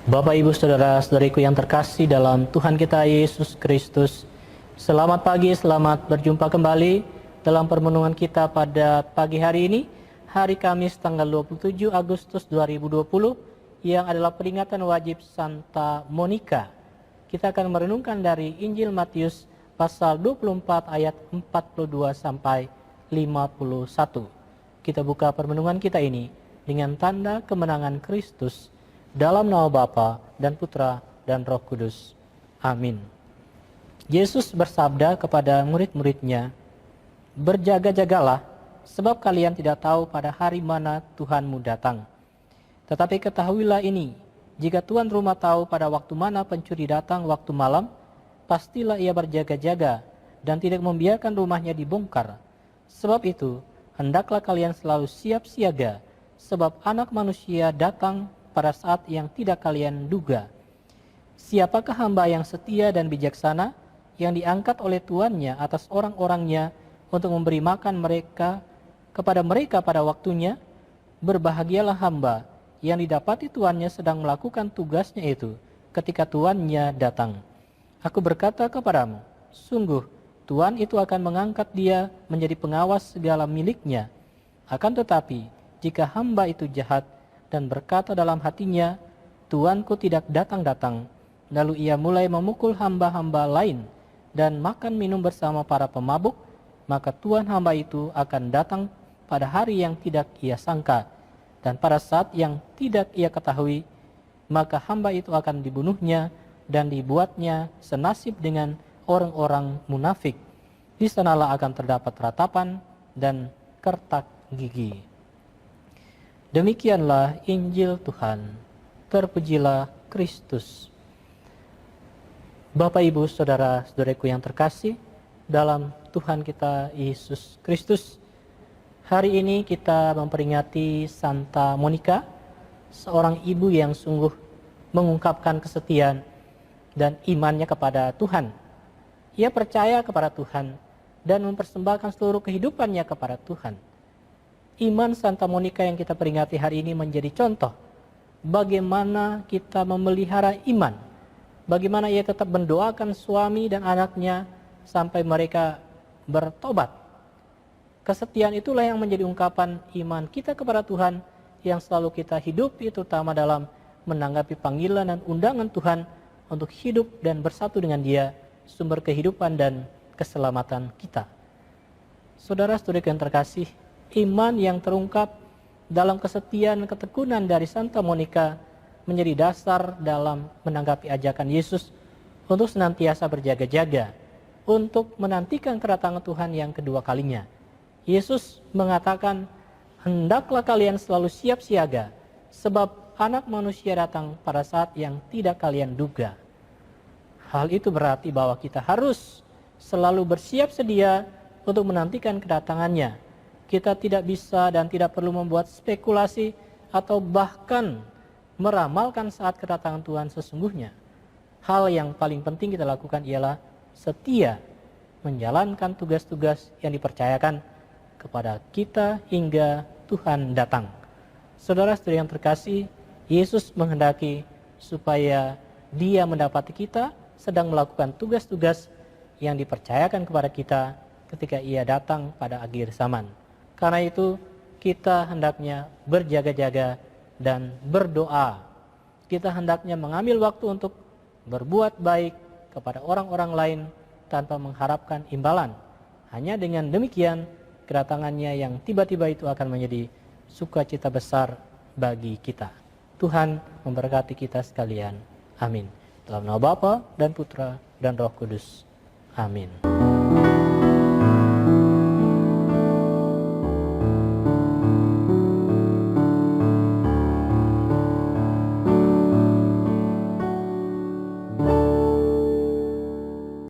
Bapak, Ibu, Saudara-saudariku yang terkasih dalam Tuhan kita Yesus Kristus, selamat pagi, selamat berjumpa kembali dalam permenungan kita pada pagi hari ini, hari Kamis tanggal 27 Agustus 2020, yang adalah peringatan wajib Santa Monica. Kita akan merenungkan dari Injil Matius pasal 24 ayat 42 sampai 51. Kita buka permenungan kita ini dengan tanda kemenangan Kristus. Dalam nama Bapa dan Putra dan Roh Kudus. Amin. Yesus bersabda kepada murid-muridnya, "Berjaga-jagalah, sebab kalian tidak tahu pada hari mana Tuhanmu datang. Tetapi ketahuilah ini, jika tuan rumah tahu pada waktu mana pencuri datang waktu malam, pastilah ia berjaga-jaga dan tidak membiarkan rumahnya dibongkar. Sebab itu, hendaklah kalian selalu siap siaga, sebab Anak Manusia datang pada saat yang tidak kalian duga. Siapakah hamba yang setia dan bijaksana yang diangkat oleh tuannya atas orang-orangnya untuk memberi makan kepada mereka pada waktunya? Berbahagialah hamba yang didapati tuannya sedang melakukan tugasnya itu ketika tuannya datang. Aku berkata kepadamu, sungguh tuan itu akan mengangkat dia menjadi pengawas segala miliknya. Akan tetapi, jika hamba itu jahat dan berkata dalam hatinya, tuanku tidak datang-datang, lalu ia mulai memukul hamba-hamba lain dan makan minum bersama para pemabuk, maka tuan hamba itu akan datang pada hari yang tidak ia sangka, dan pada saat yang tidak ia ketahui, maka hamba itu akan dibunuhnya dan dibuatnya senasib dengan orang-orang munafik. Di sanalah akan terdapat ratapan dan kertak gigi." Demikianlah Injil Tuhan. Terpujilah Kristus. Bapak, Ibu, Saudara-saudariku yang terkasih dalam Tuhan kita Yesus Kristus, hari ini kita memperingati Santa Monica, seorang ibu yang sungguh mengungkapkan kesetiaan dan imannya kepada Tuhan. Ia percaya kepada Tuhan dan mempersembahkan seluruh kehidupannya kepada Tuhan. Iman Santa Monica yang kita peringati hari ini menjadi contoh bagaimana kita memelihara iman, bagaimana ia tetap mendoakan suami dan anaknya sampai mereka bertobat. Kesetiaan itulah yang menjadi ungkapan iman kita kepada Tuhan yang selalu kita hidupi, terutama dalam menanggapi panggilan dan undangan Tuhan untuk hidup dan bersatu dengan Dia, sumber kehidupan dan keselamatan kita. Saudara-saudari yang terkasih, iman yang terungkap dalam kesetiaan dan ketekunan dari Santa Monica menjadi dasar dalam menanggapi ajakan Yesus untuk senantiasa berjaga-jaga, untuk menantikan kedatangan Tuhan yang kedua kalinya. Yesus mengatakan, "Hendaklah kalian selalu siap siaga, sebab Anak Manusia datang pada saat yang tidak kalian duga." Hal itu berarti bahwa kita harus selalu bersiap sedia untuk menantikan kedatangannya. Kita tidak bisa dan tidak perlu membuat spekulasi atau bahkan meramalkan saat kedatangan Tuhan sesungguhnya. Hal yang paling penting kita lakukan ialah setia menjalankan tugas-tugas yang dipercayakan kepada kita hingga Tuhan datang. Saudara-saudari yang terkasih, Yesus menghendaki supaya Dia mendapati kita sedang melakukan tugas-tugas yang dipercayakan kepada kita ketika Ia datang pada akhir zaman. Karena itu kita hendaknya berjaga-jaga dan berdoa. Kita hendaknya mengambil waktu untuk berbuat baik kepada orang-orang lain tanpa mengharapkan imbalan. Hanya dengan demikian kedatangannya yang tiba-tiba itu akan menjadi sukacita besar bagi kita. Tuhan memberkati kita sekalian. Amin. Dalam nama Bapa dan Putra dan Roh Kudus. Amin.